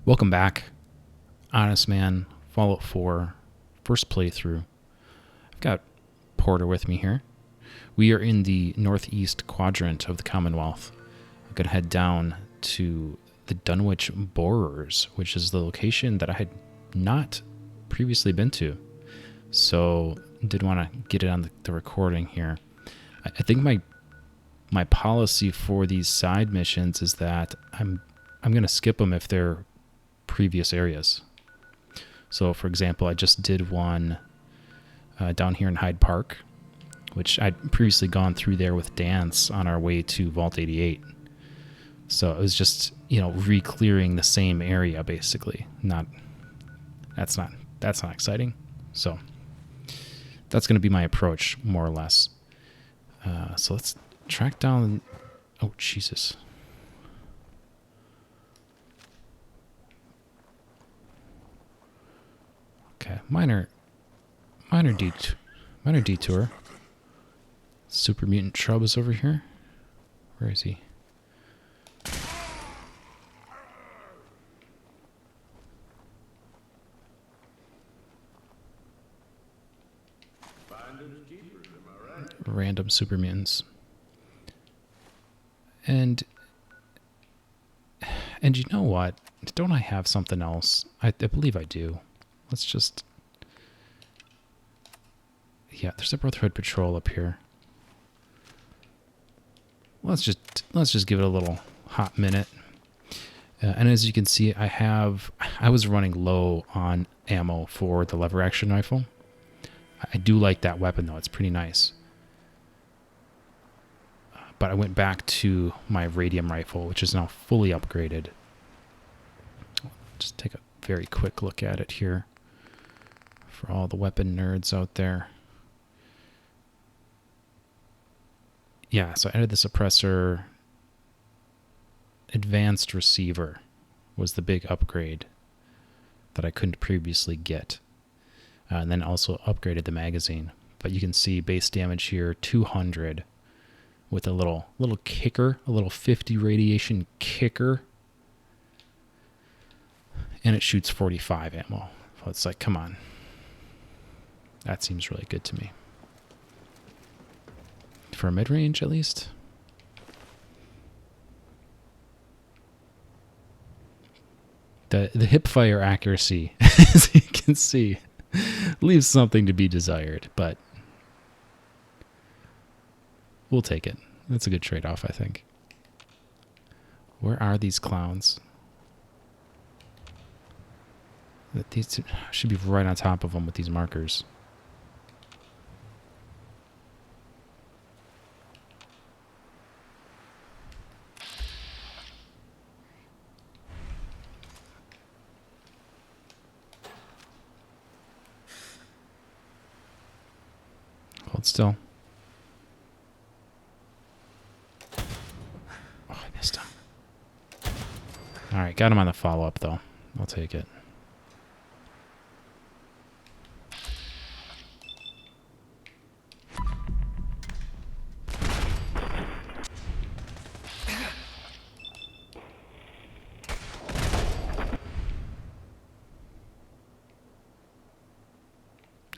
Welcome back, Honestman, Fallout 4, first playthrough. I've got Porter with me here. We are in the northeast quadrant of the Commonwealth. I'm going to head down to the Dunwich Borers, which is the location that I had not previously been to. So, did want to get it on the recording here. I think my policy for these side missions is that I'm going to skip them if they're previous areas. So, for example, I just did one down here in Hyde Park, which I'd previously gone through there with Dance on our way to Vault 88. So it was just, re-clearing the same area, basically. That's not exciting. So that's going to be my approach, more or less. So let's track down. Oh, Jesus. Okay, minor detour. Super Mutant Trub is over here. Where is he? Random super mutants. And you know what? Don't I have something else? I believe I do. Let's just... Yeah, there's a Brotherhood patrol up here. Let's just give it a little hot minute. And as you can see, I was running low on ammo for the lever action rifle. I do like that weapon though, it's pretty nice. But I went back to my radium rifle, which is now fully upgraded. Just take a very quick look at it here for all the weapon nerds out there. Yeah, so I added the suppressor. Advanced receiver was the big upgrade that I couldn't previously get. And then also upgraded the magazine. But you can see base damage here, 200 with a little kicker, a little 50 radiation kicker. And it shoots 45 ammo. So it's like, come on. That seems really good to me. For mid-range, at least. The hip fire accuracy, as you can see, leaves something to be desired, but we'll take it. That's a good trade-off, I think. Where are these clowns? These should be right on top of them with these markers. Hold still. Oh, I missed him. Alright, got him on the follow-up, though. I'll take it.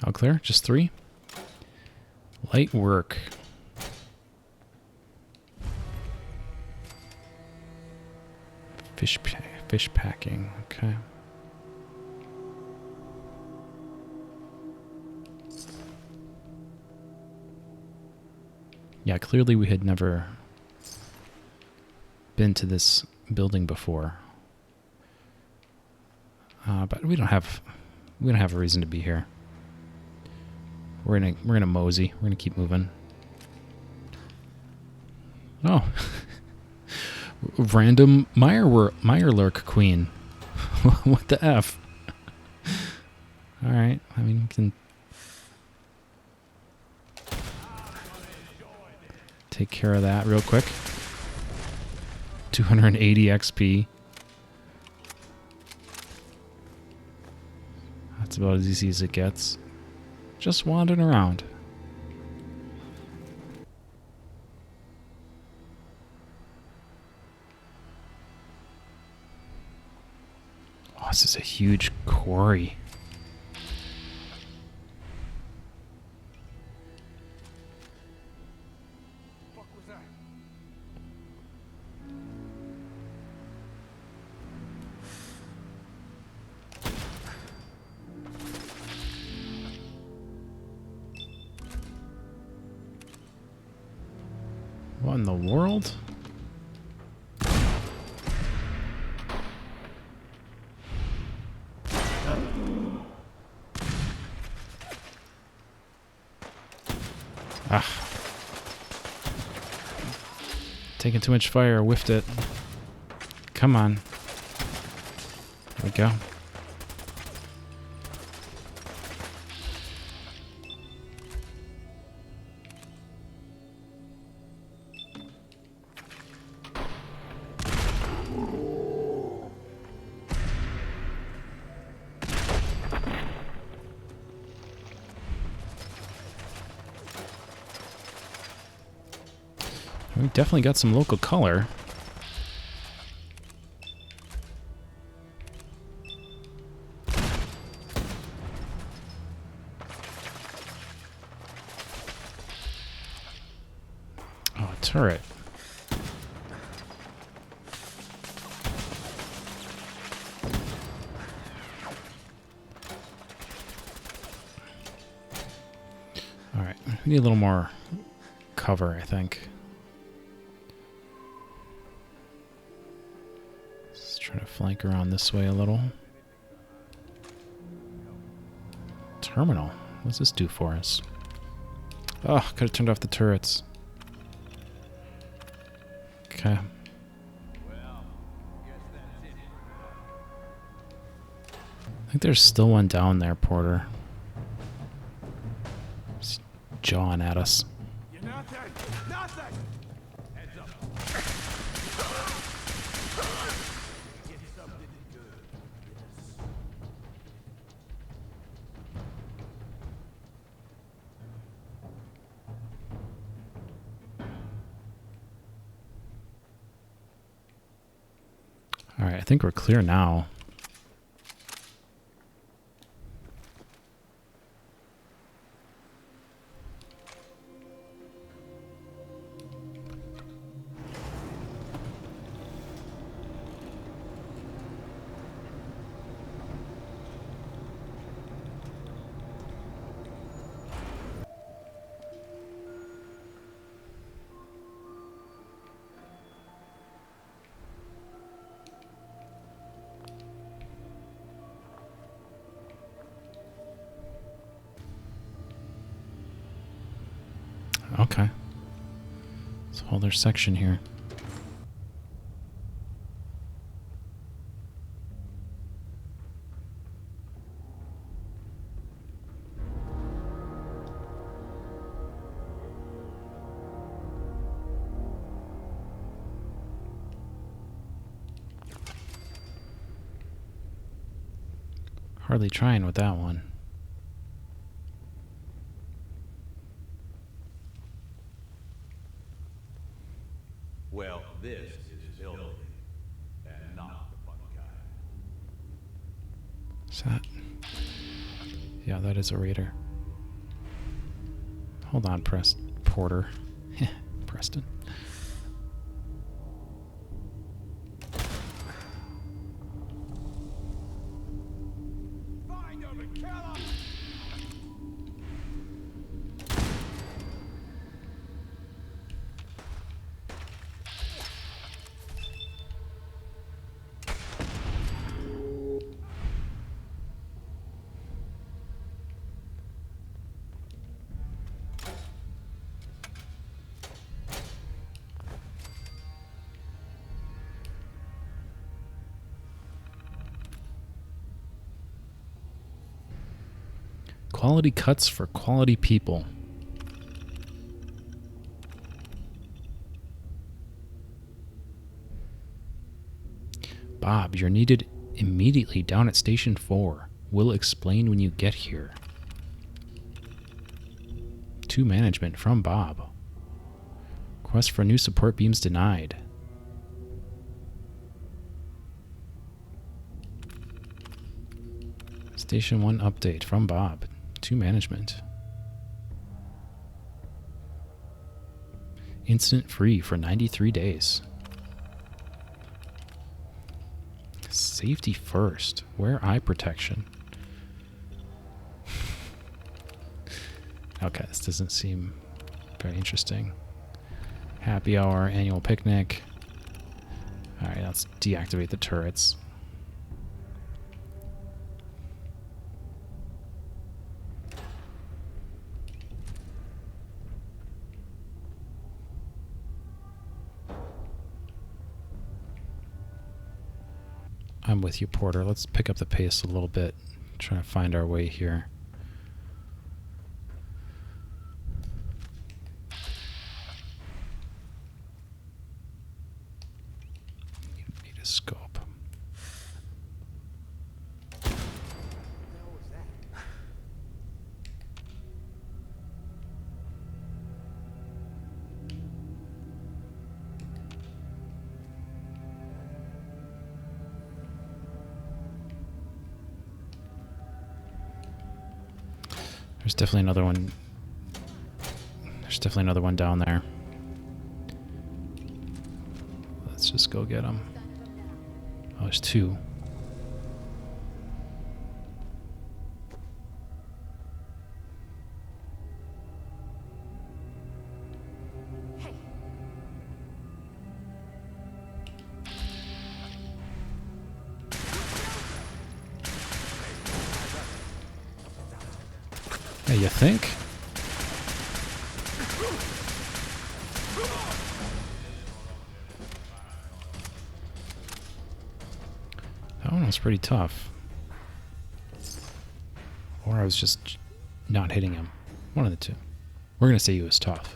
All clear? Just 3? Light work. Fish packing. Okay. Yeah, clearly we had never been to this building before. But we don't have a reason to be here. We're gonna mosey. We're gonna keep moving. Oh, random Mirelurk queen. What the f? All right. I mean, we can take care of that real quick. 280 XP. That's about as easy as it gets. Just wandering around. this is a huge quarry. What was that? What in the world? Ah. Taking too much fire, whiffed it. Come on. There we go. We definitely got some local color. Oh, a turret. All right, we need a little more cover, I think. Trying to flank around this way a little. Terminal. What's this do for us? Oh, could have turned off the turrets. Okay. I think there's still one down there, Porter. Just jawing at us. You're nothing! Nothing! Heads up. Get something good. All right, I think we're clear now. Okay. Let's hold their section here. Hardly trying with that one. Well, this is filthy, and not the fun kind. Is that? Yeah, that is a raider. Hold on, Porter. Preston. Find him and kill him! Quality cuts for quality people. Bob, you're needed immediately down at Station 4. We'll explain when you get here. To management from Bob. Request for new support beams denied. Station 1 update from Bob to management. Incident free for 93 days. Safety first. Wear eye protection. Okay, this doesn't seem very interesting. Happy hour, annual picnic. Alright, let's deactivate the turrets. I'm with you, Porter. Let's pick up the pace a little bit. Trying to find our way here. Need a scope. There's definitely another one. There's definitely another one down there. Let's just go get him. Oh, there's two. Hey, you think? That one was pretty tough. Or I was just not hitting him. One of the two. We're going to say he was tough.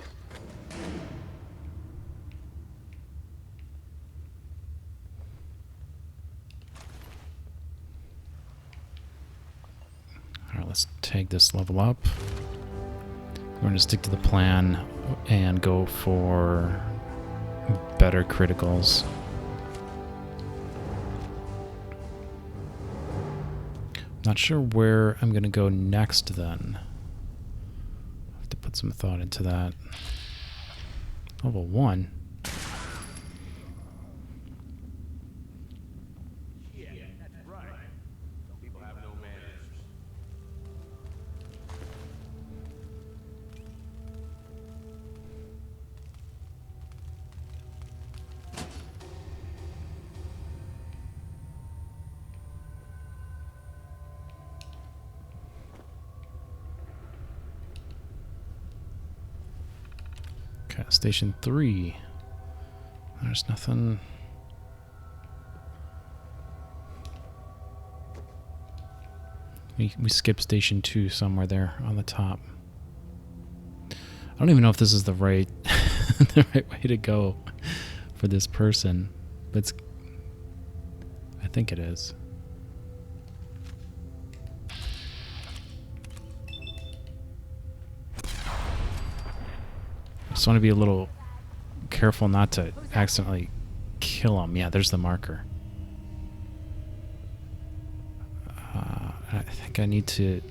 Alright, let's take this level up. We're going to stick to the plan and go for better criticals. Not sure where I'm going to go next then. I have to put some thought into that. Level 1. Yeah, that's right. Some people have no manners. Okay, Station 3. There's nothing. We skipped Station 2 somewhere there on the top. I don't even know if this is the right the right way to go for this person, but I think it is. Just want to be a little careful not to accidentally kill him. Yeah, there's the marker. I think I need to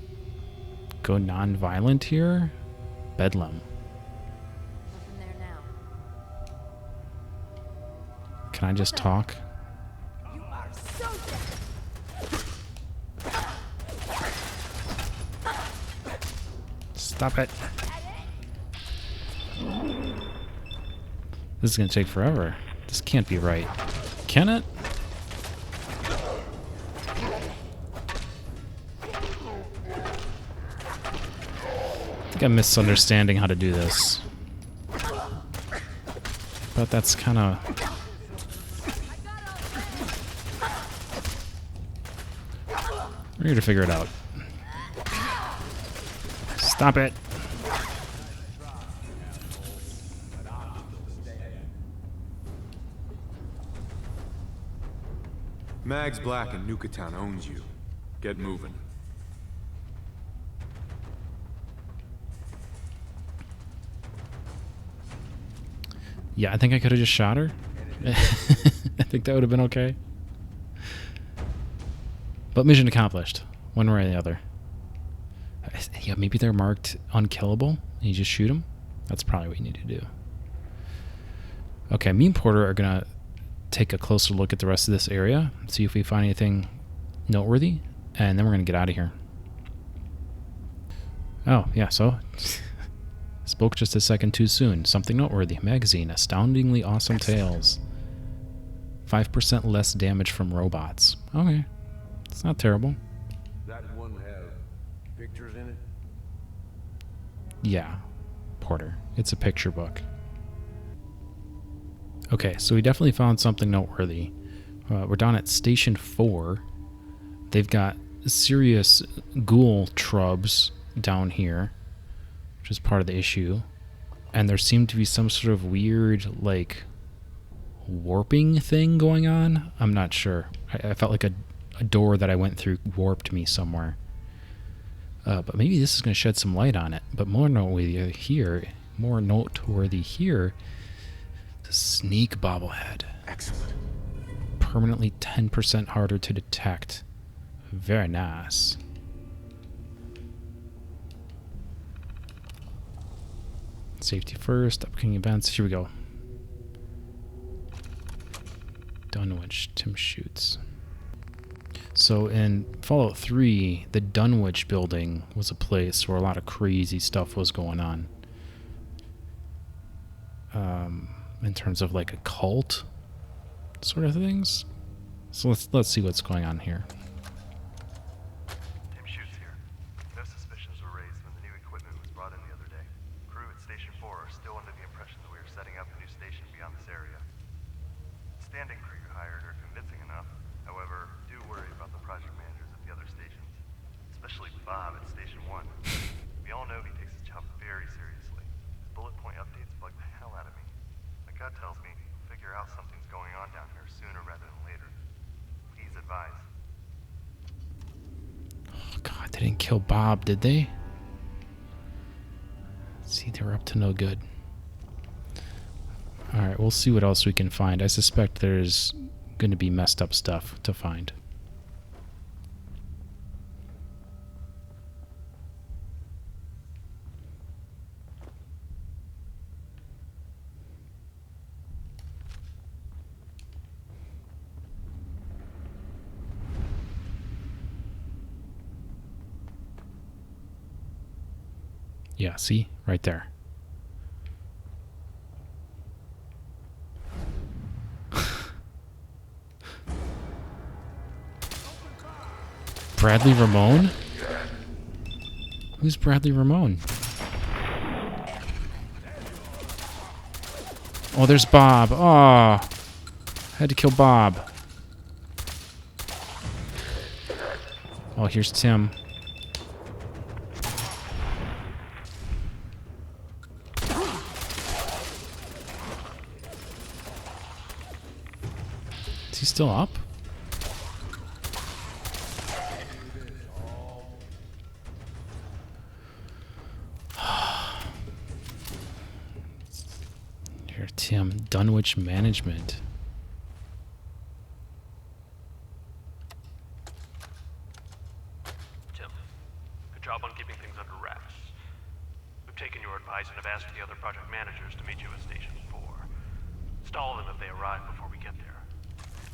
go non-violent here. Bedlam. Nothing there now. Can I just talk? You are so dead. Stop it. This is going to take forever. This can't be right. Can it? I think I'm misunderstanding how to do this. But that's kind of... We're here to figure it out. Stop it. Mags Black in Nuketown owns you. Get moving. Yeah, I think I could have just shot her. I think that would have been okay. But mission accomplished. One way or the other. Yeah, maybe they're marked unkillable and you just shoot them. That's probably what you need to do. Okay, me and Porter are going to take a closer look at the rest of this area, see if we find anything noteworthy, and then we're going to get out of here. Oh, yeah, so spoke just a second too soon. Something noteworthy. Magazine. Astoundingly awesome tales. 5% less damage from robots. Okay. It's not terrible. That one have pictures in it? Yeah, Porter. It's a picture book. Okay, so we definitely found something noteworthy. We're down at Station 4. They've got serious ghoul trubs down here, which is part of the issue. And there seemed to be some sort of weird, like, warping thing going on. I'm not sure. I felt like a door that I went through warped me somewhere. But maybe this is going to shed some light on it. But more noteworthy here, the sneak bobblehead. Excellent. Permanently 10% harder to detect. Very nice. Safety first, upcoming events. Here we go. Dunwich, Tim shoots. So in Fallout 3, the Dunwich building was a place where a lot of crazy stuff was going on. In terms of like a cult sort of things. So let's see what's going on here. Tim shoots here. No suspicions were raised when the new equipment was brought in the other day. Crew at Station 4 are still under the impression that we are setting up a new station beyond this area. Standing crew you hired are convincing enough. However, do worry about the project managers at the other stations, especially Bob at Station 1. We all know he takes his job very seriously. His bullet point updates bug the hell out of me. My gut tells me he'll figure out something's going on down here sooner rather than later. Please advise. Oh God, they didn't kill Bob, did they? See, they were up to no good. Alright, we'll see what else we can find. I suspect there's going to be messed up stuff to find. Yeah, see? Right there. Bradley Ramone? Who's Bradley Ramone? Oh, there's Bob. Oh, had to kill Bob. Oh, here's Tim. Is he still up? Here, Tim. Dunwich Management. Tim, good job on keeping things under wraps. We've taken your advice and have asked the other project managers to meet you at Station 4. Stall them if they arrive before we get there.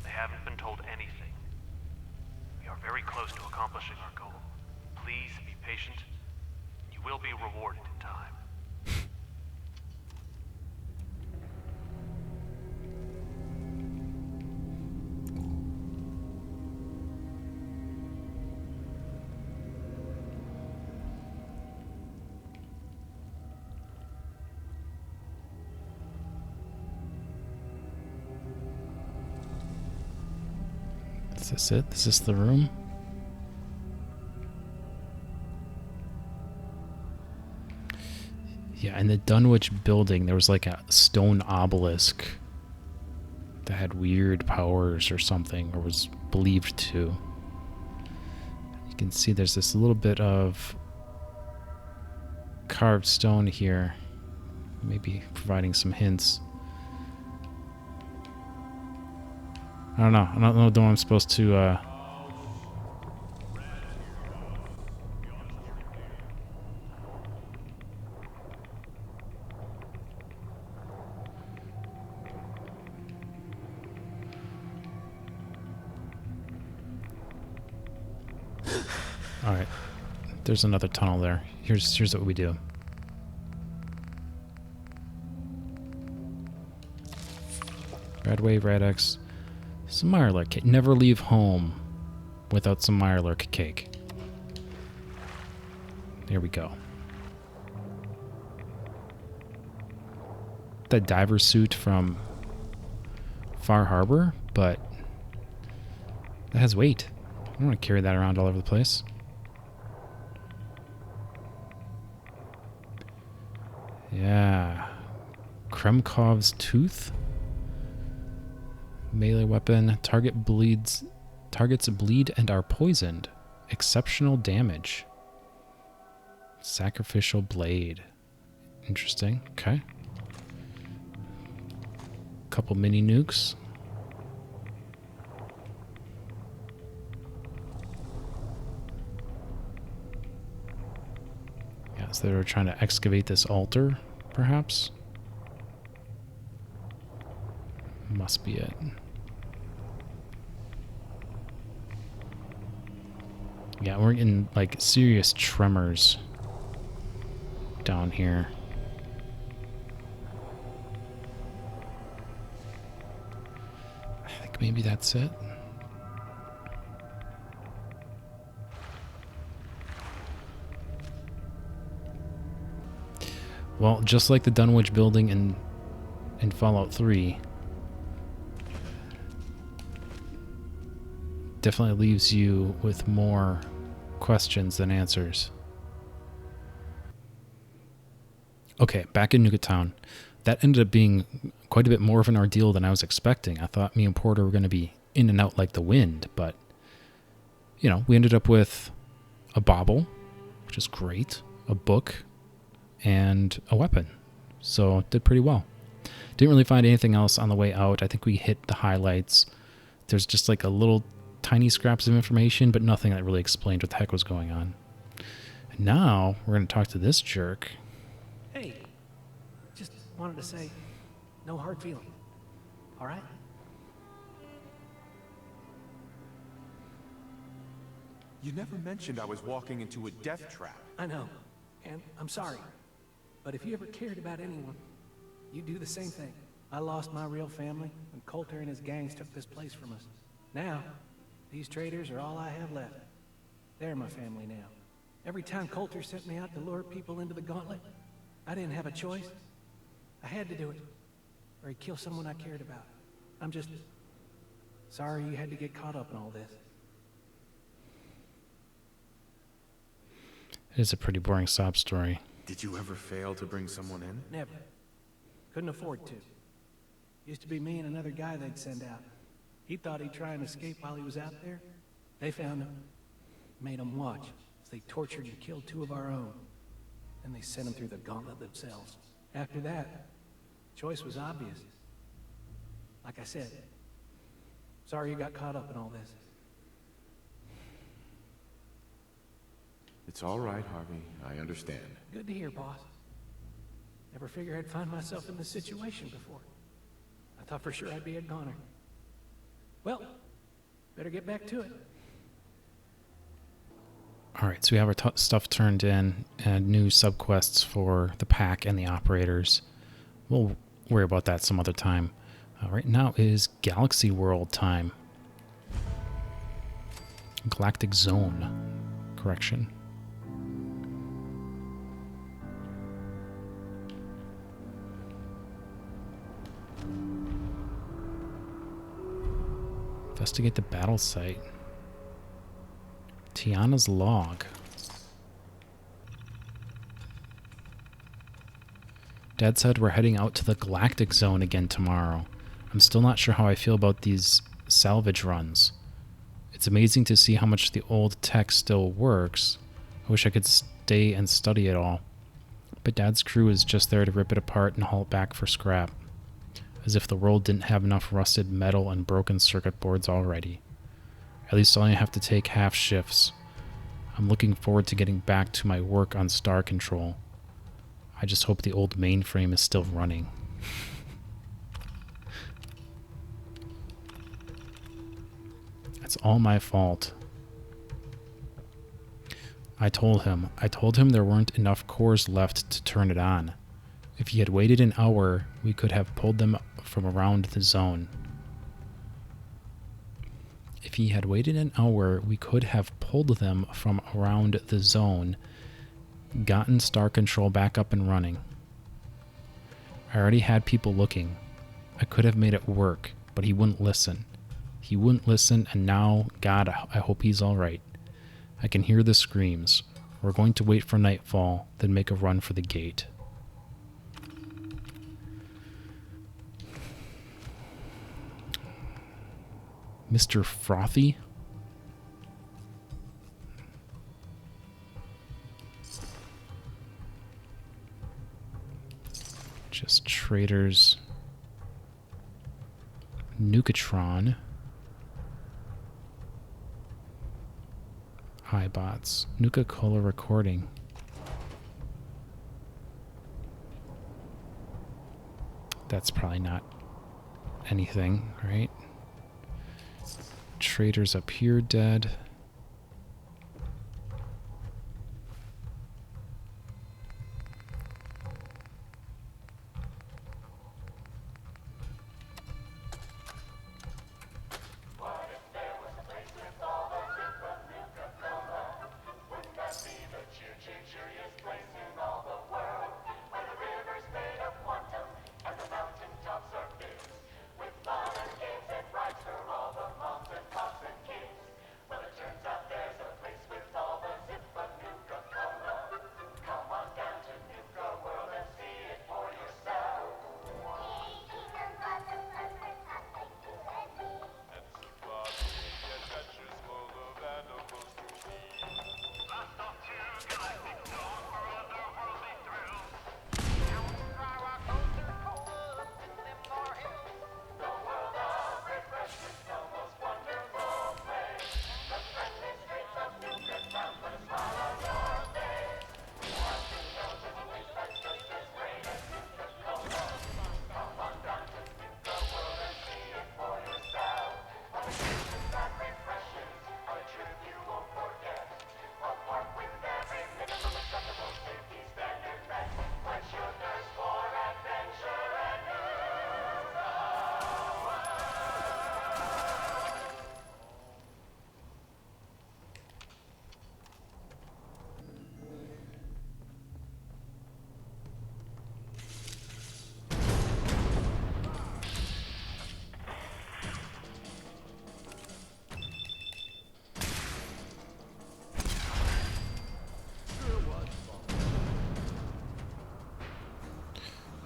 They haven't been told anything. We are very close to accomplishing our goal. Please be patient. You will be rewarded in time. Is this it? Is this the room? Yeah, in the Dunwich building, there was like a stone obelisk that had weird powers or something, or was believed to. You can see there's this little bit of carved stone here, maybe providing some hints. I don't know. I don't know what I'm supposed to... Alright. There's another tunnel there. Here's what we do. Red wave, red X. Some Mirelurk cake. Never leave home without some Mirelurk cake. There we go. That diver suit from Far Harbor, but that has weight. I don't want to carry that around all over the place. Yeah. Kremkov's tooth. Melee weapon. Targets bleed and are poisoned. Exceptional damage. Sacrificial blade. Interesting. Okay. Couple mini nukes. Yeah, so they were trying to excavate this altar, perhaps. Must be it. Yeah, we're in like serious tremors down here. I think maybe that's it. Well, just like the Dunwich building in Fallout 3, definitely leaves you with more questions than answers. Okay, back in Nuketown. That ended up being quite a bit more of an ordeal than I was expecting. I thought me and Porter were going to be in and out like the wind, but, you know, we ended up with a bauble, which is great, a book, and a weapon. So did pretty well. Didn't really find anything else on the way out. I think we hit the highlights. There's just like a little tiny scraps of information, but nothing that really explained what the heck was going on. And now we're going to talk to this jerk. Hey, just wanted to say, no hard feelings. All right? You never mentioned I was walking into a death trap. I know, and I'm sorry. But if you ever cared about anyone, you'd do the same thing. I lost my real family, and Coulter and his gangs took this place from us. Now, these traitors are all I have left. They're my family now. Every time Coulter sent me out to lure people into the gauntlet, I didn't have a choice. I had to do it, or he'd kill someone I cared about. I'm just sorry you had to get caught up in all this. It is a pretty boring sob story. Did you ever fail to bring someone in? Never. Couldn't afford to. Used to be me and another guy they'd send out. He thought he'd try and escape while he was out there. They found him. Made him watch as they tortured and killed 2 of our own. Then they sent him through the gauntlet themselves. After that, choice was obvious. Like I said, sorry you got caught up in all this. It's all right, Harvey. I understand. Good to hear, boss. Never figured I'd find myself in this situation before. I thought for sure I'd be a goner. Well, better get back to it. Alright, so we have our stuff turned in and new subquests for the pack and the operators. We'll worry about that some other time. Right now is Galaxy World time. Galactic Zone. Correction. Investigate the battle site. Tiana's log. Dad said we're heading out to the Galactic Zone again tomorrow. I'm still not sure how I feel about these salvage runs. It's amazing to see how much the old tech still works. I wish I could stay and study it all. But Dad's crew is just there to rip it apart and haul it back for scrap. As if the world didn't have enough rusted metal and broken circuit boards already. At least I only have to take half shifts. I'm looking forward to getting back to my work on Star Control. I just hope the old mainframe is still running. It's all my fault. I told him there weren't enough cores left to turn it on. If he had waited an hour, we could have pulled them from around the zone. If he had waited an hour, we could have pulled them from around the zone, gotten Star Control back up and running. I already had people looking. I could have made it work, but he wouldn't listen. He wouldn't listen, and now, God, I hope he's all right. I can hear the screams. We're going to wait for nightfall, then make a run for the gate. Mr. Frothy? Just traders. Nukatron. iBots. Nuka-Cola recording. That's probably not anything, right? Traders up here dead.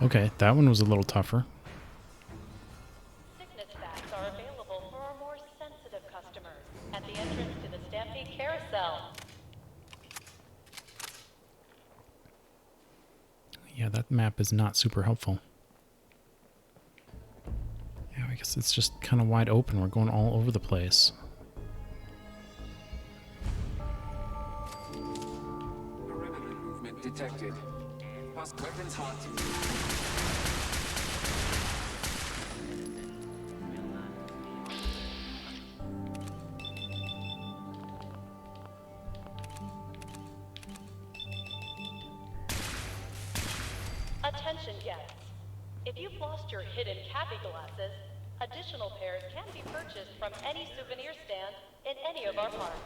Okay, that one was a little tougher. Sickness bags are available for our more sensitive customers at the entrance to the Stampede Carousel. Yeah, that map is not super helpful. Yeah, I guess it's just kind of wide open. We're going all over the place. Perimeter movement detected. Weapons hot. Attention guests. If you've lost your hidden Cappy glasses, additional pairs can be purchased from any souvenir stand in any of our parks.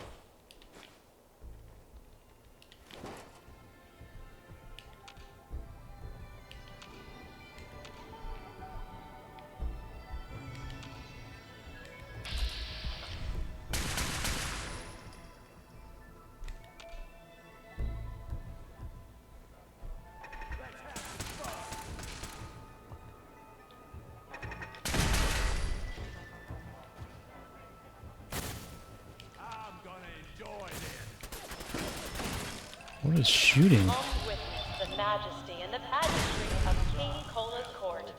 What is shooting? Come witness the majesty and the pageantry of King Cola's court.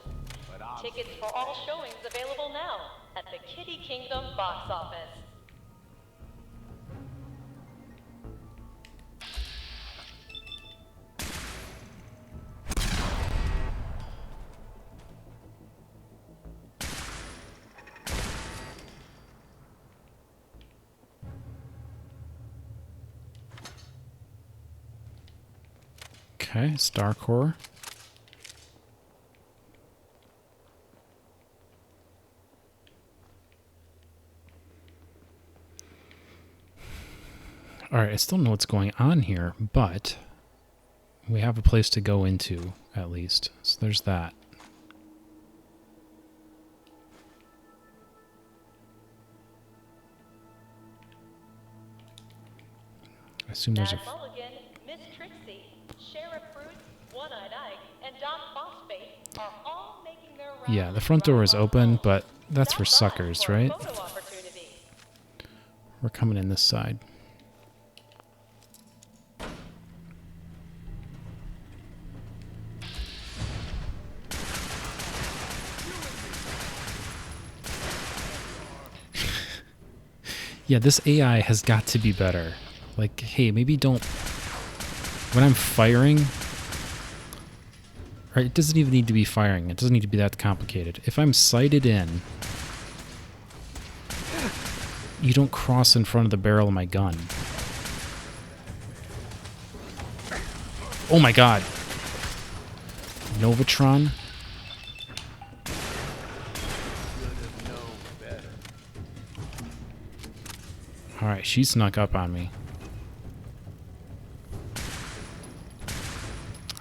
Tickets for all showings available now at the Kitty Kingdom box office. Okay, star core. Alright, I still don't know what's going on here, but we have a place to go into, at least. So there's that. I assume there's a... Mad Mulligan, Miss Trixie, Sheriff Fruits, One-Eyed Ike, and Doc Phosphate are all making their rounds. Yeah, the front door is open, but that's for suckers, right? Photo opportunity. We're coming in this side. Yeah, this AI has got to be better. Like, hey, maybe don't... When I'm firing... Right, it doesn't even need to be firing. It doesn't need to be that complicated. If I'm sighted in... You don't cross in front of the barrel of my gun. Oh my god. Novatron? Alright, she snuck up on me.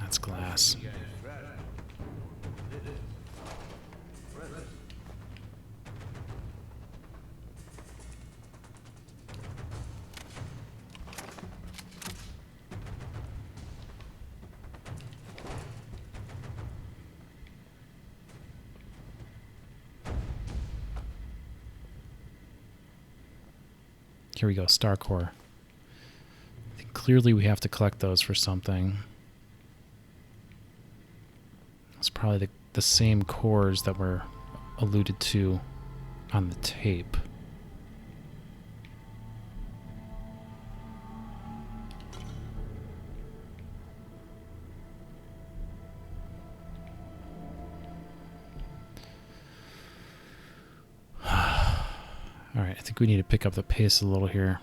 That's glass. Here we go, Star Core. I think clearly we have to collect those for something. It's probably the same cores that were alluded to on the tape. Alright, I think we need to pick up the pace a little here.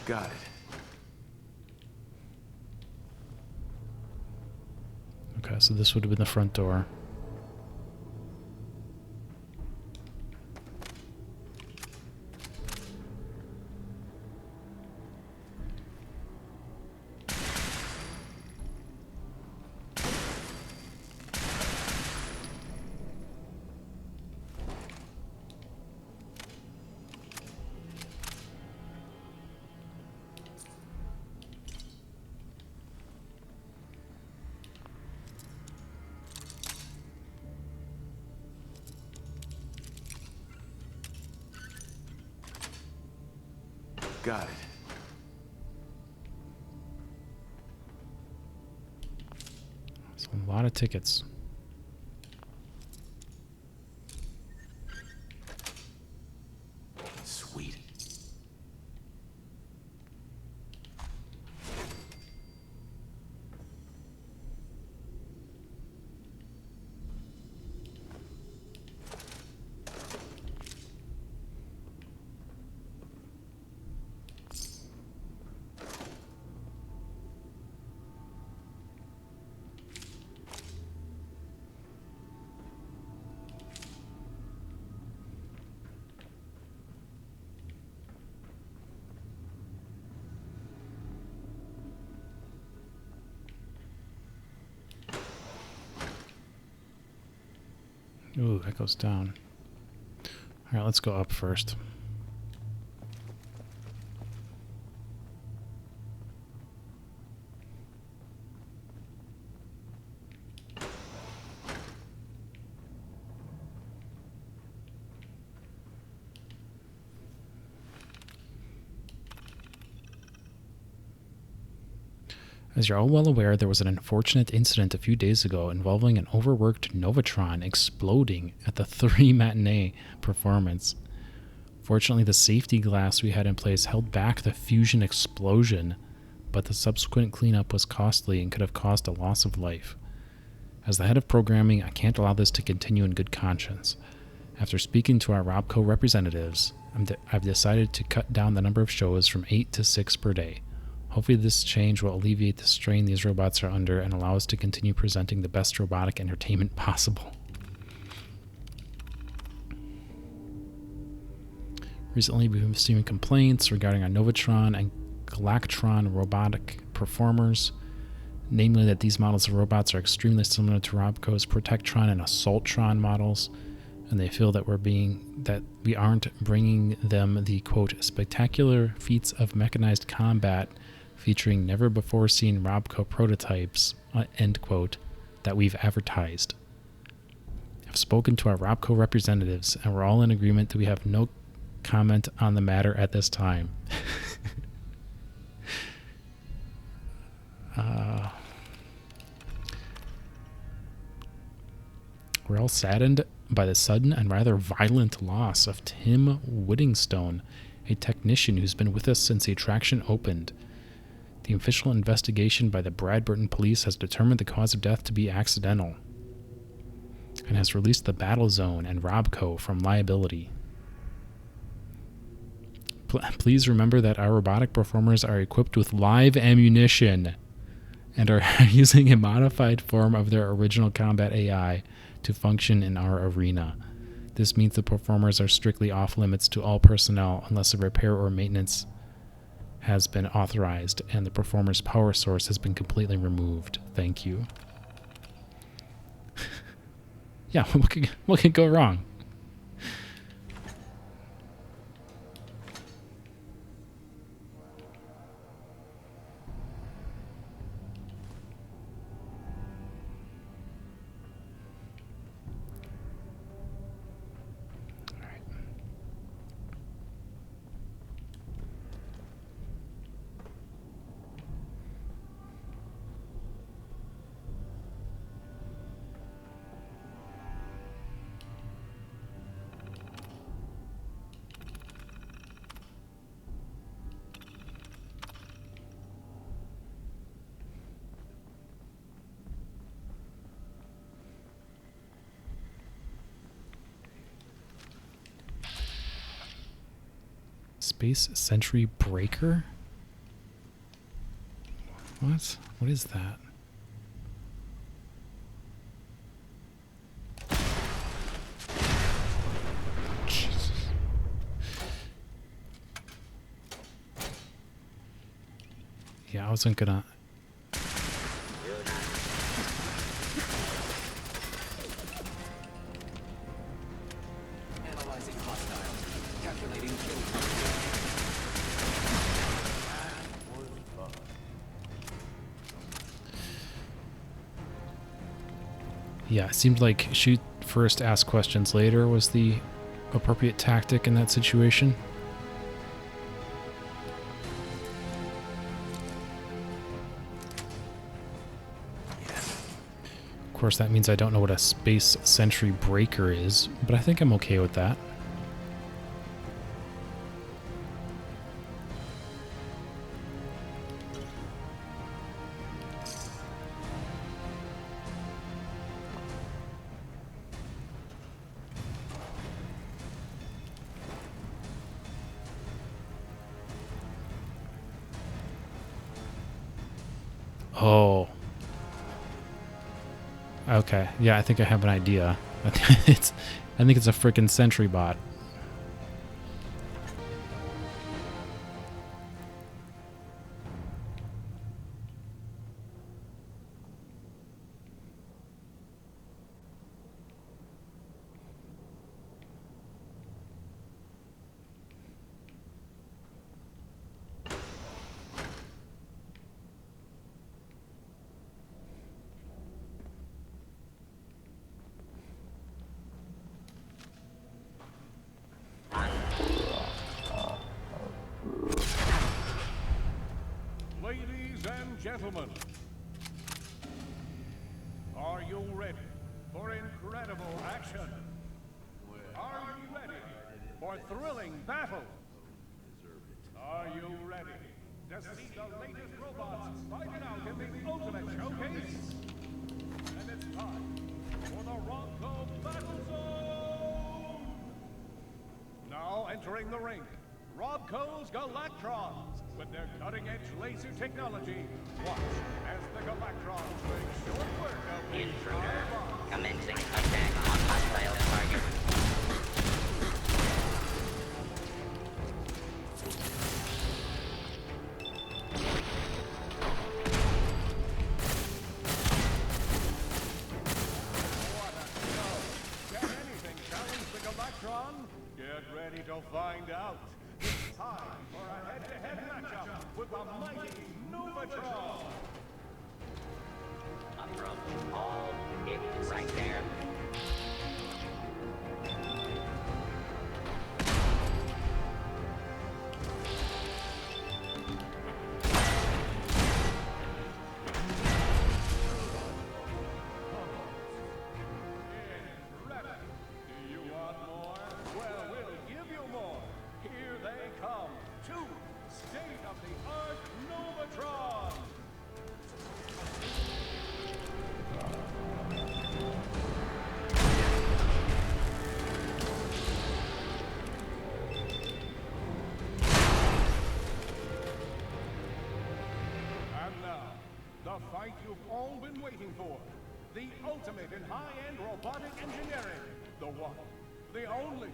Got it. Okay, so this would have been the front door. Got it. That's a lot of tickets. Sweet. Ooh, that goes down. Alright, let's go up first. As you're all well aware, there was an unfortunate incident a few days ago involving an overworked Novatron exploding at the 3 matinee performance. Fortunately, the safety glass we had in place held back the fusion explosion, but the subsequent cleanup was costly and could have caused a loss of life. As the head of programming, I can't allow this to continue in good conscience. After speaking to our Robco representatives, I've decided to cut down the number of shows from 8 to 6 per day. Hopefully this change will alleviate the strain these robots are under and allow us to continue presenting the best robotic entertainment possible. Recently, we've been receiving complaints regarding our Novatron and Galactron robotic performers, namely that these models of robots are extremely similar to Robco's Protectron and Assaultron models, and they feel that we aren't bringing them the, quote, spectacular feats of mechanized combat featuring never-before-seen Robco prototypes, end quote, that we've advertised. I've spoken to our Robco representatives, and we're all in agreement that we have no comment on the matter at this time. We're all saddened by the sudden and rather violent loss of Tim Whittingstone, a technician who's been with us since the attraction opened. The official investigation by the Bradburton police has determined the cause of death to be accidental and has released the Battle Zone and Robco from liability. Please remember that our robotic performers are equipped with live ammunition and are using a modified form of their original combat AI to function in our arena. This means the performers are strictly off limits to all personnel unless a repair or maintenance has been authorized and the performer's power source has been completely removed. Thank you. Yeah, what could go wrong? Space Sentry Breaker? What? What is that? Jesus. Yeah, I wasn't gonna... Analyzing hostile. Calculating kill. Yeah, it seemed like shoot first, ask questions later was the appropriate tactic in that situation. Of course, that means I don't know what a Space Sentry Breaker is, but I think I'm okay with that. Oh. Okay. Yeah, I think I have an idea. I think it's a freaking sentry bot. gentlemen, are you ready for incredible action? Are you ready for thrilling battle? Are you ready to see the latest robots fight it out in the ultimate showcase? And it's time for the Ronco Battle Zone! Now entering the ring, Robco's Galactrons, with their cutting-edge laser technology. Watch as the Galactrons make short work of the Intruder, commencing attack on hostile target. What a show! Can anything challenge the Galactron? Get ready to find out. It's time for a head-to-head matchup with the mighty Novatron. Approach all. It's right there. Incredible. Do you want more? Well, we'll give you more. Here they come. Two state-of-the-art Novatron. And now, the fight you've all been waiting for. The ultimate in high-end robotic engineering. The one, the only.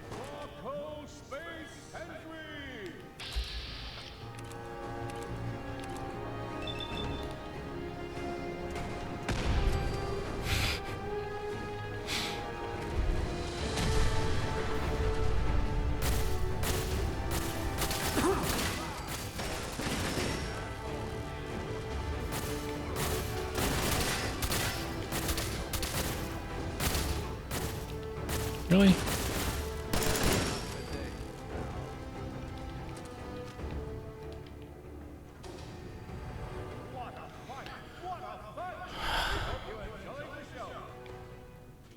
Rocco Space Entry! Really? What a fight! What a fight! We hope you enjoyed the show.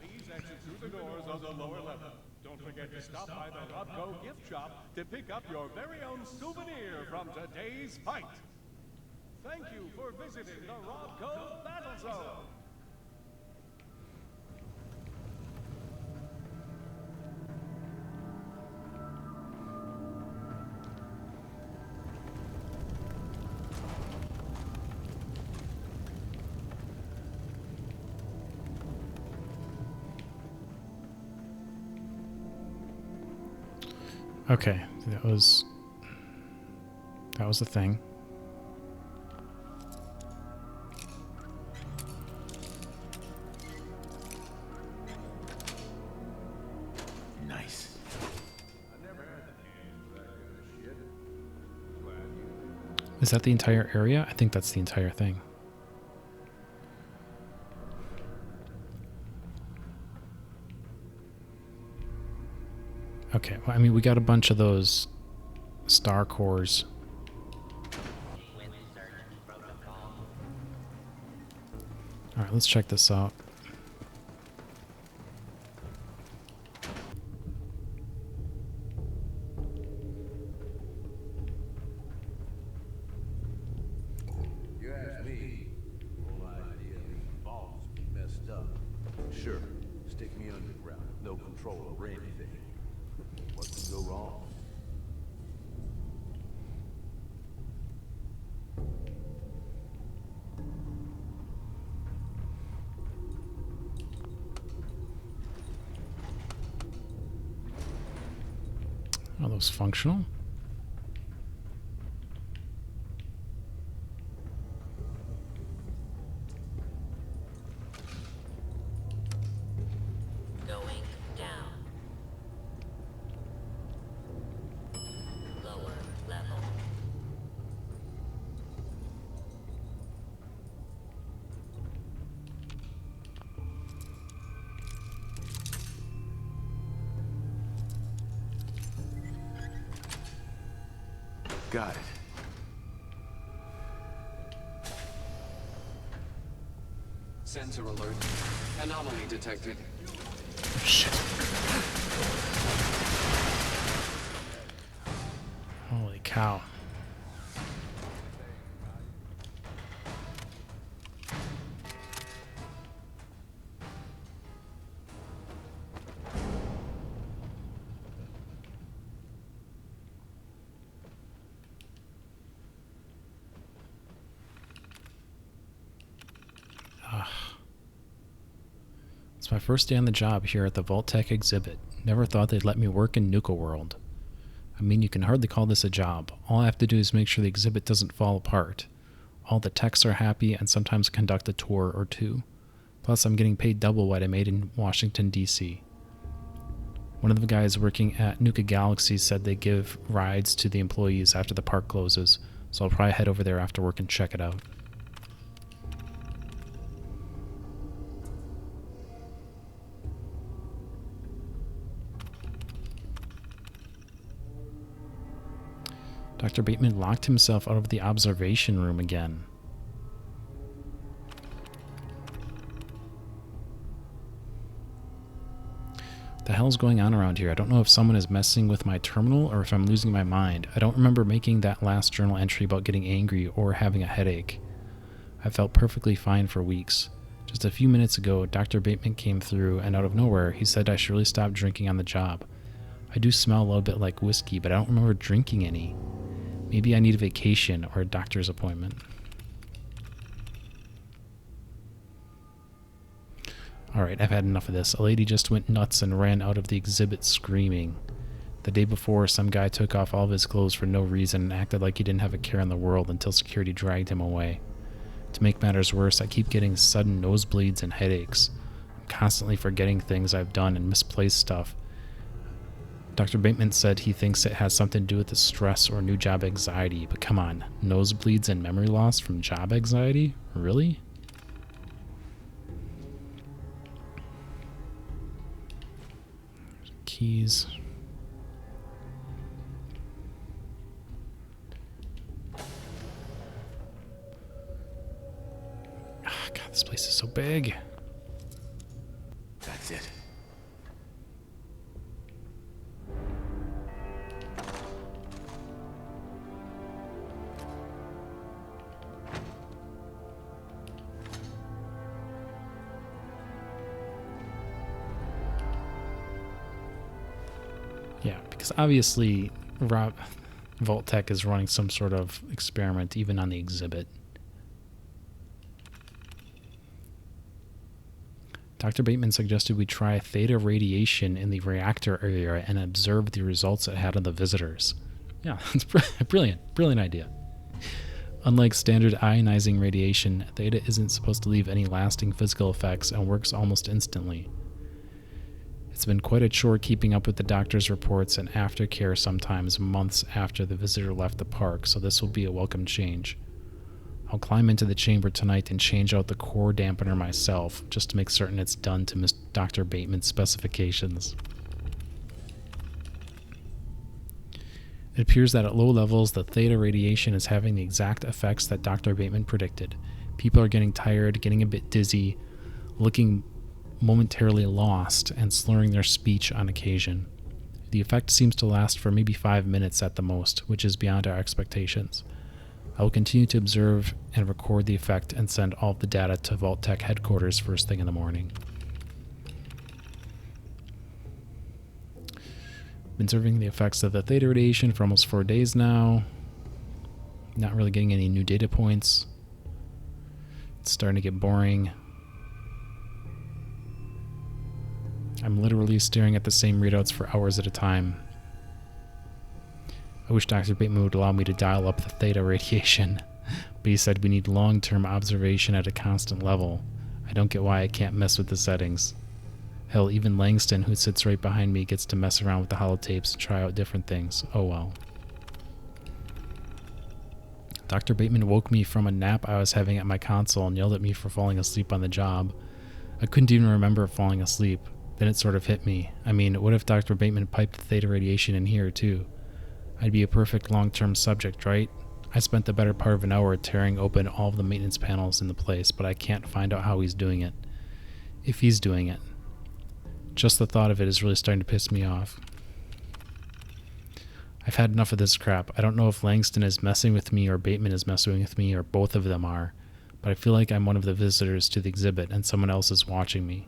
Please exit through the doors on the lower level. Don't forget to stop by the Robco gift shop to pick up your very own souvenir from today's fight. Thank you for visiting the Robco Battle Zone. Okay, that was the thing. Nice. Is that the entire area? I think that's the entire thing. Okay, well, I mean, we got a bunch of those star cores. All right, let's check this out. You ask me, the whole idea of these vaults is messed up. Sure, stick me underground, no control over anything. What could go wrong? Are those functional? Going down. Lower level. Got it. Sensor alert. Anomaly detected. Shit. Holy cow. It's my first day on the job here at the Vault-Tec exhibit. Never thought they'd let me work in Nuka World. I mean, you can hardly call this a job. All I have to do is make sure the exhibit doesn't fall apart. All the techs are happy and sometimes conduct a tour or two. Plus, I'm getting paid double what I made in Washington, D.C. One of the guys working at Nuka Galaxy said they give rides to the employees after the park closes, so I'll probably head over there after work and check it out. Dr. Bateman locked himself out of the observation room again. What the hell's going on around here? I don't know if someone is messing with my terminal or if I'm losing my mind. I don't remember making that last journal entry about getting angry or having a headache. I felt perfectly fine for weeks. Just a few minutes ago, Dr. Bateman came through, and out of nowhere, he said I should really stop drinking on the job. I do smell a little bit like whiskey, but I don't remember drinking any. Maybe I need a vacation or a doctor's appointment. Alright, I've had enough of this. A lady just went nuts and ran out of the exhibit screaming. The day before, some guy took off all of his clothes for no reason and acted like he didn't have a care in the world until security dragged him away. To make matters worse, I keep getting sudden nosebleeds and headaches. I'm constantly forgetting things I've done and misplaced stuff. Dr. Bateman said he thinks it has something to do with the stress or new job anxiety, but come on, nosebleeds and memory loss from job anxiety? Really? Keys. Ah, God, this place is so big. That's it. Yeah, because obviously Vault-Tec is running some sort of experiment even on the exhibit. Dr. Bateman suggested we try theta radiation in the reactor area and observe the results it had on the visitors. Yeah, that's brilliant idea. Unlike standard ionizing radiation, theta isn't supposed to leave any lasting physical effects and works almost instantly. It's been quite a chore keeping up with the doctor's reports and aftercare sometimes months after the visitor left the park, so this will be a welcome change. I'll climb into the chamber tonight and change out the core dampener myself, just to make certain it's done to Dr. Bateman's specifications. It appears that at low levels, the theta radiation is having the exact effects that Dr. Bateman predicted. People are getting tired, getting a bit dizzy, looking momentarily lost, and slurring their speech on occasion. The effect seems to last for maybe 5 minutes at the most, which is beyond our expectations. I will continue to observe and record the effect and send all of the data to Vault-Tec headquarters first thing in the morning. Been observing the effects of the theta radiation for almost 4 days now. Not really getting any new data points. It's starting to get boring. I'm literally staring at the same readouts for hours at a time. I wish Dr. Bateman would allow me to dial up the theta radiation, but he said we need long-term observation at a constant level. I don't get why I can't mess with the settings. Hell, even Langston, who sits right behind me, gets to mess around with the holotapes and try out different things. Oh well. Dr. Bateman woke me from a nap I was having at my console and yelled at me for falling asleep on the job. I couldn't even remember falling asleep. Then it sort of hit me. I mean, what if Dr. Bateman piped the theta radiation in here, too? I'd be a perfect long-term subject, right? I spent the better part of an hour tearing open all of the maintenance panels in the place, but I can't find out how he's doing it. If he's doing it. Just the thought of it is really starting to piss me off. I've had enough of this crap. I don't know if Langston is messing with me or Bateman is messing with me or both of them are, but I feel like I'm one of the visitors to the exhibit and someone else is watching me.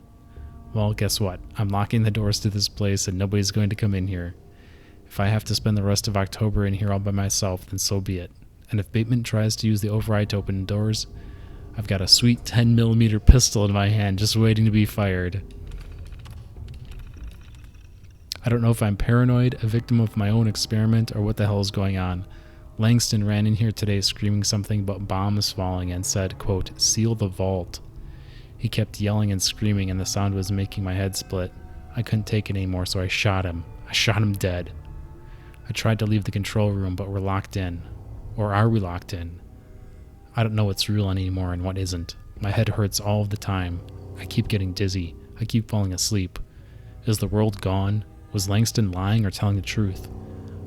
Well, guess what? I'm locking the doors to this place and nobody's going to come in here. If I have to spend the rest of October in here all by myself, then so be it. And if Bateman tries to use the override to open doors, I've got a sweet 10mm pistol in my hand just waiting to be fired. I don't know if I'm paranoid, a victim of my own experiment, or what the hell is going on. Langston ran in here today screaming something about bombs falling and said, quote, "Seal the vault." He kept yelling and screaming and the sound was making my head split. I couldn't take it anymore, so I shot him. I shot him dead. I tried to leave the control room, but we're locked in. Or are we locked in? I don't know what's real anymore and what isn't. My head hurts all of the time. I keep getting dizzy. I keep falling asleep. Is the world gone? Was Langston lying or telling the truth?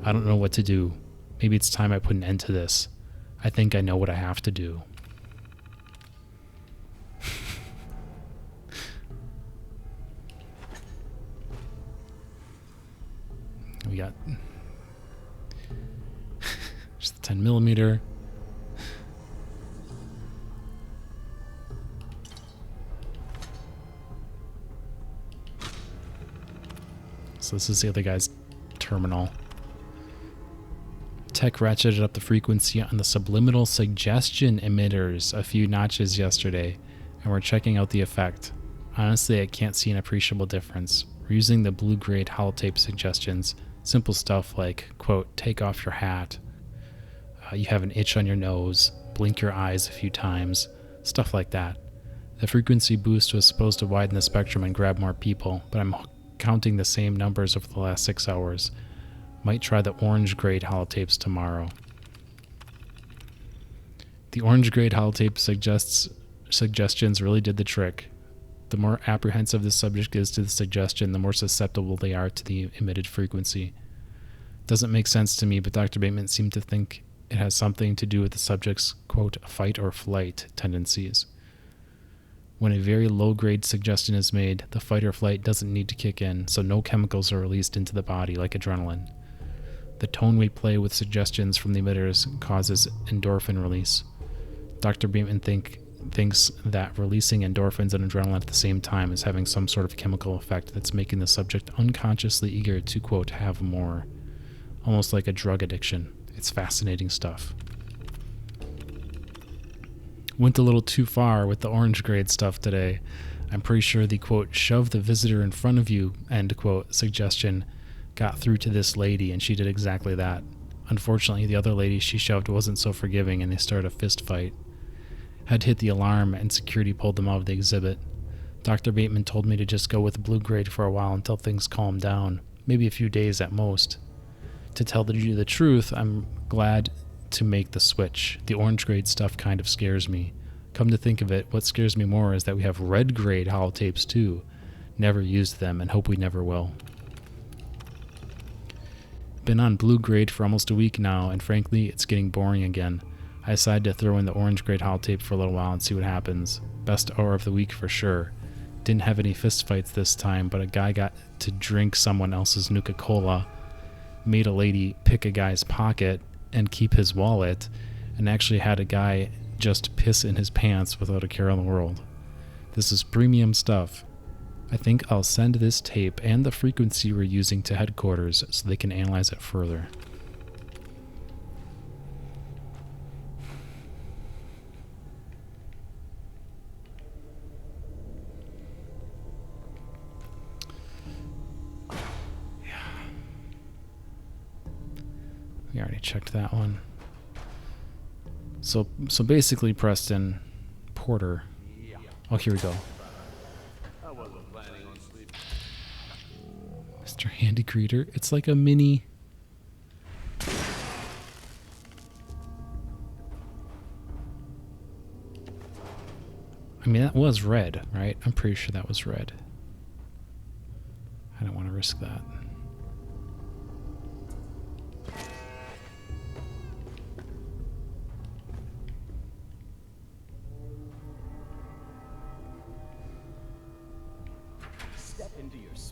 I don't know what to do. Maybe it's time I put an end to this. I think I know what I have to do. We got just the 10mm. So this is the other guy's terminal. Tech ratcheted up the frequency on the subliminal suggestion emitters a few notches yesterday, and we're checking out the effect. Honestly, I can't see an appreciable difference. We're using the blue-grade holotape suggestions, simple stuff like, quote, "Take off your hat," "You have an itch on your nose," "Blink your eyes a few times," stuff like that. The frequency boost was supposed to widen the spectrum and grab more people, but I'm counting the same numbers over the last 6 hours. Might try the orange grade holotapes tomorrow. The orange grade holotape suggestions really did the trick. The more apprehensive the subject is to the suggestion, the more susceptible they are to the emitted frequency. Doesn't make sense to me, but Dr. Bateman seemed to think it has something to do with the subject's, quote, "fight or flight" tendencies. When a very low-grade suggestion is made, the fight or flight doesn't need to kick in, so no chemicals are released into the body like adrenaline. The tone we play with suggestions from the emitters causes endorphin release. Dr. Bateman thinks that releasing endorphins and adrenaline at the same time is having some sort of chemical effect that's making the subject unconsciously eager to, quote, "have more." Almost like a drug addiction. It's fascinating stuff. Went a little too far with the orange grade stuff today. I'm pretty sure the, quote, "shove the visitor in front of you," end quote, suggestion got through to this lady, and she did exactly that. Unfortunately, the other lady she shoved wasn't so forgiving, and they started a fist fight. Had hit the alarm, and security pulled them out of the exhibit. Dr. Bateman told me to just go with blue grade for a while until things calmed down, maybe a few days at most. To tell you the truth, I'm glad to make the switch. The orange grade stuff kind of scares me. Come to think of it, what scares me more is that we have red grade holotapes too. Never used them and hope we never will. Been on blue grade for almost a week now, and frankly, it's getting boring again. I decided to throw in the orange grade holotape for a little while and see what happens. Best hour of the week for sure. Didn't have any fist fights this time, but a guy got to drink someone else's Nuka-Cola, made a lady pick a guy's pocket and keep his wallet, and actually had a guy just piss in his pants without a care in the world. This is premium stuff. I think I'll send this tape and the frequency we're using to headquarters so they can analyze it further. We already checked that one. So basically, Preston, Porter. Oh, here we go. I wasn't planning on sleeping. Mr. Handy Greeter. It's like a mini. I mean, that was red, right? I'm pretty sure that was red. I don't want to risk that.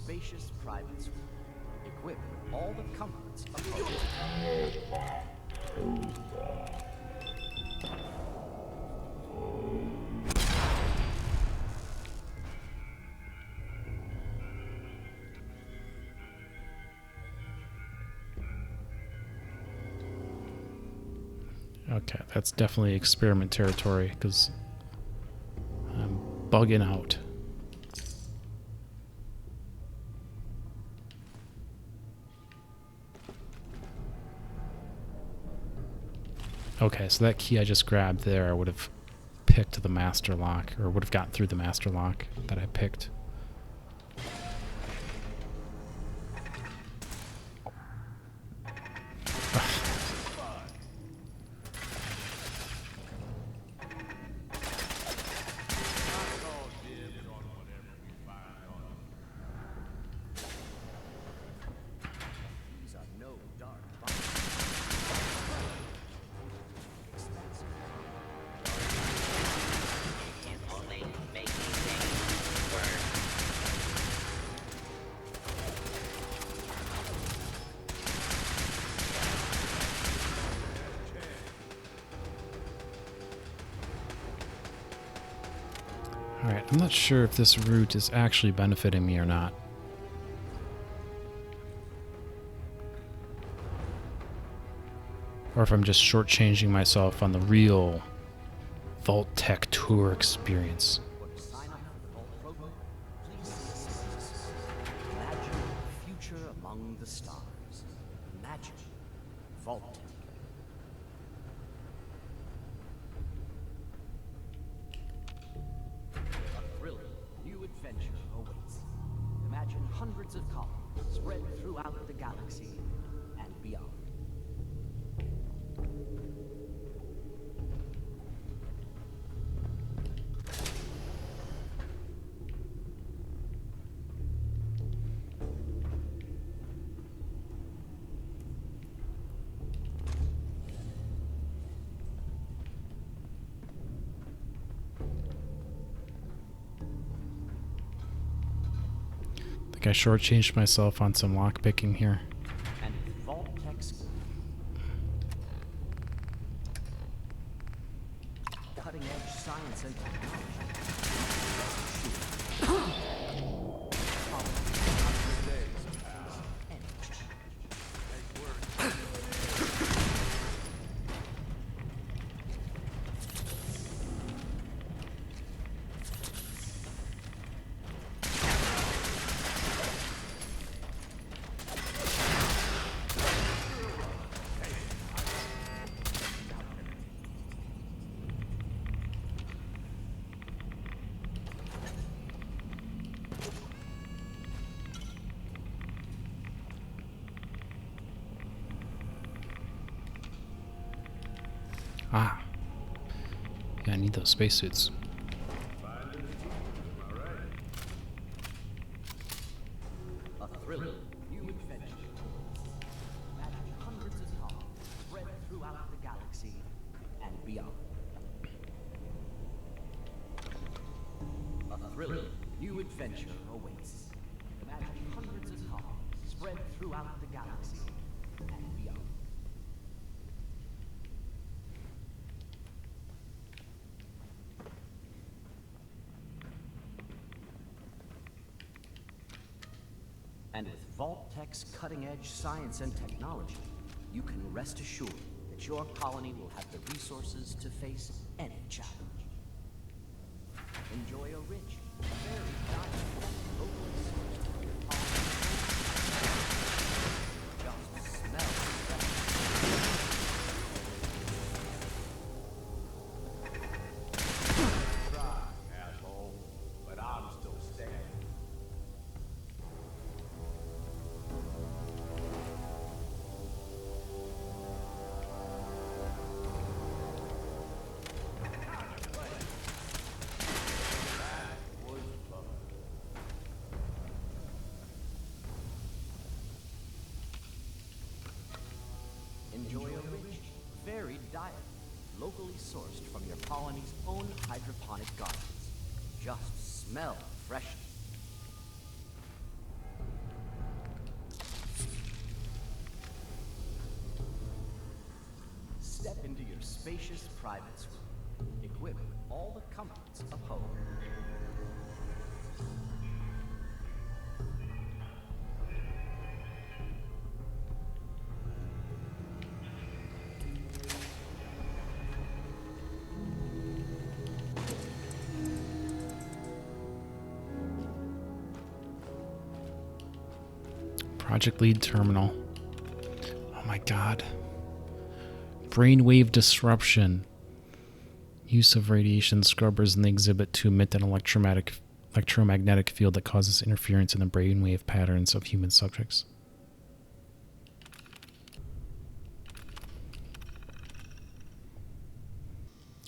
spacious private suite, equipped with all the comforts of home. Okay, that's definitely experiment territory, because I'm bugging out. Okay, so that key I just grabbed there would have picked the master lock, or would have gotten through the master lock that I picked. These are no dark Can only make things worse. Alright, I'm not sure if this route is actually benefiting me or not. Or if I'm just shortchanging myself on the real Vault Tech Tour experience. Sign up for the Vault program. Please imagine a future among the stars. Imagine Vault Tech. A thrilling new adventure awaits. Imagine hundreds of colonies spread throughout the galaxy and beyond. I think I shortchanged myself on some lockpicking here. And with Vault Tech's cutting-edge science and technology. Ah. Yeah, I need those spacesuits. A thrilling new adventure. Imagine hundreds of colonies spread throughout the galaxy and beyond. A thrilling new adventure awaits. Imagine hundreds of colonies spread throughout the galaxy and beyond. And with Vault Tech's cutting-edge science and technology, you can rest assured that your colony will have the resources to face any challenge. Enjoy a rich, varied diet, locally sourced from your colony. Just smell fresh. Try, asshole, but I'm still standing. Enjoy a rich, varied diet, locally sourced from your colony's own hydroponic gardens. Just smell freshness. into your spacious private suite, equipped with all the comforts of home. Project Lead Terminal. Oh my god. Brainwave disruption. Use of radiation scrubbers in the exhibit to emit an electromagnetic field that causes interference in the brainwave patterns of human subjects.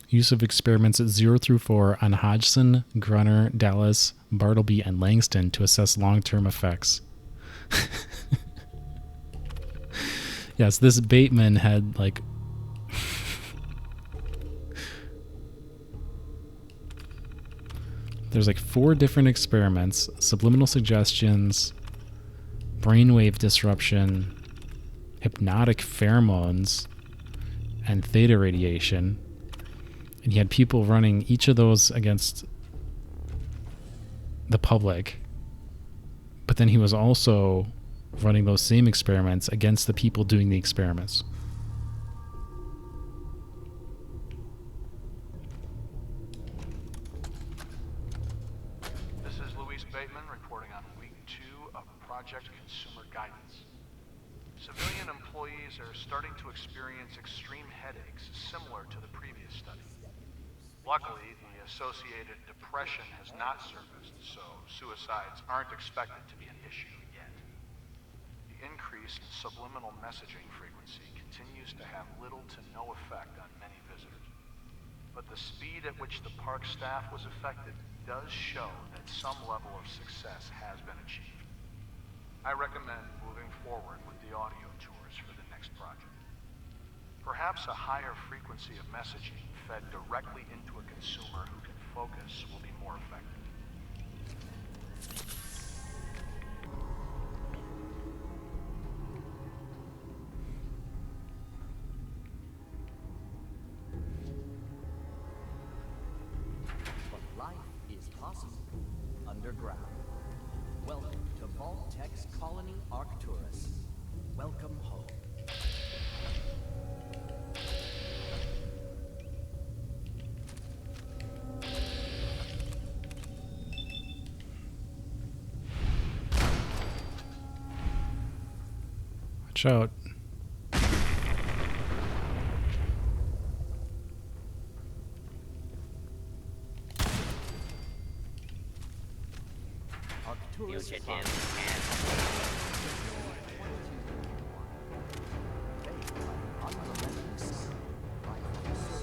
Use of experiments at 0 through 4 on Hodgson, Grunner, Dallas, Bartleby, and Langston to assess long-term effects. Yes, this Bateman had like there's like 4 different experiments: subliminal suggestions, brainwave disruption, hypnotic pheromones, and theta radiation. And he had people running each of those against the public. But then he was also running those same experiments against the people doing the experiments. This is Luis Bateman reporting on week 2 of Project Consumer Guidance. Civilian employees are starting to experience extreme headaches similar to the previous study. Luckily, the associated depression has not surfaced, so suicides aren't expected to be an issue yet. The increase in subliminal messaging frequency continues to have little to no effect on many visitors. But the speed at which the park staff was affected does show that some level of success has been achieved. I recommend moving forward with the audio tours for the next project. Perhaps a higher frequency of messaging fed directly into a consumer who can focus will be more effective. But life is possible underground. Welcome to Vault-Tech's Colony Arcturus. Welcome home. Watch out. Arcturus Fugitive Farm.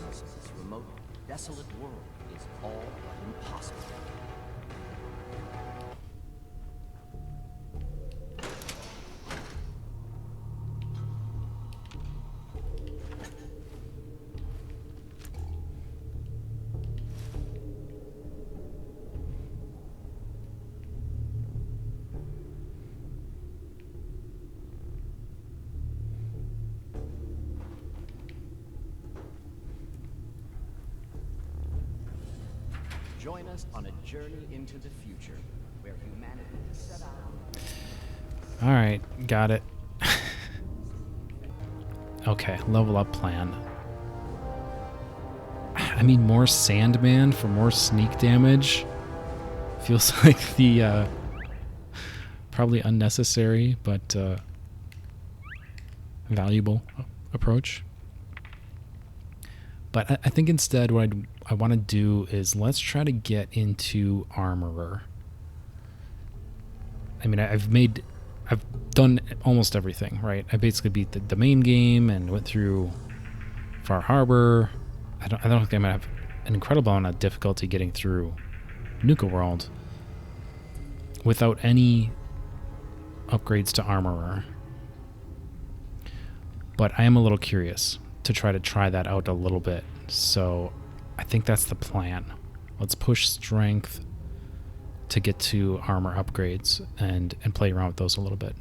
This remote, desolate world is all but impossible. Join us on a journey into the future, where humanity set out. All right, got it. Okay, level up plan. I mean, more Sandman for more sneak damage. Feels like the probably unnecessary but valuable approach. But I think instead what I want to do is let's try to get into Armorer. I mean, I've done almost everything, right? I basically beat the main game and went through Far Harbor. I don't think I'm gonna have an incredible amount of difficulty getting through Nuka World without any upgrades to Armorer. But I am a little curious to try that out a little bit. So I think that's the plan. Let's push strength to get to armor upgrades and play around with those a little bit.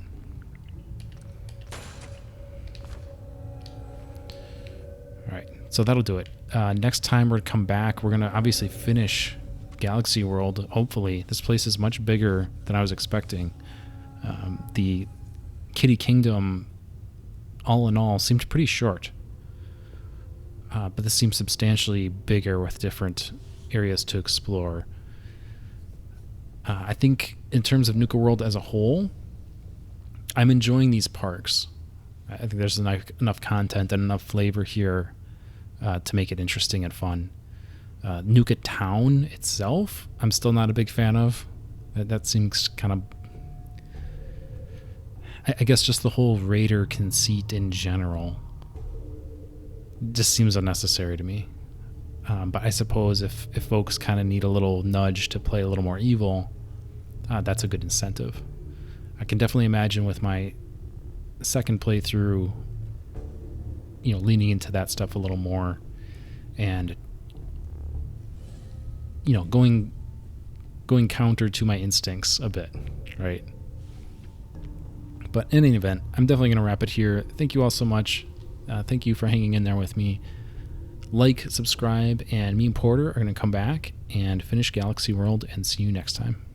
All right. So that'll do it. Next time we're going to come back, we're going to obviously finish Galaxy World. Hopefully. This place is much bigger than I was expecting. The Kitty Kingdom, all in all, seemed pretty short. But this seems substantially bigger with different areas to explore. I think in terms of Nuka World as a whole, I'm enjoying these parks. I think there's enough content and enough flavor here to make it interesting and fun. Nuka Town itself, I'm still not a big fan of. That seems kind of... I guess just the whole raider conceit in general just seems unnecessary to me. But I suppose if folks kind of need a little nudge to play a little more evil, that's a good incentive. I can definitely imagine with my second playthrough, leaning into that stuff a little more and, going counter to my instincts a bit, right? But in any event, I'm definitely going to wrap it here. Thank you all so much. Thank you for hanging in there with me. Like, subscribe, and me and Porter are going to come back and finish Galaxy World and see you next time.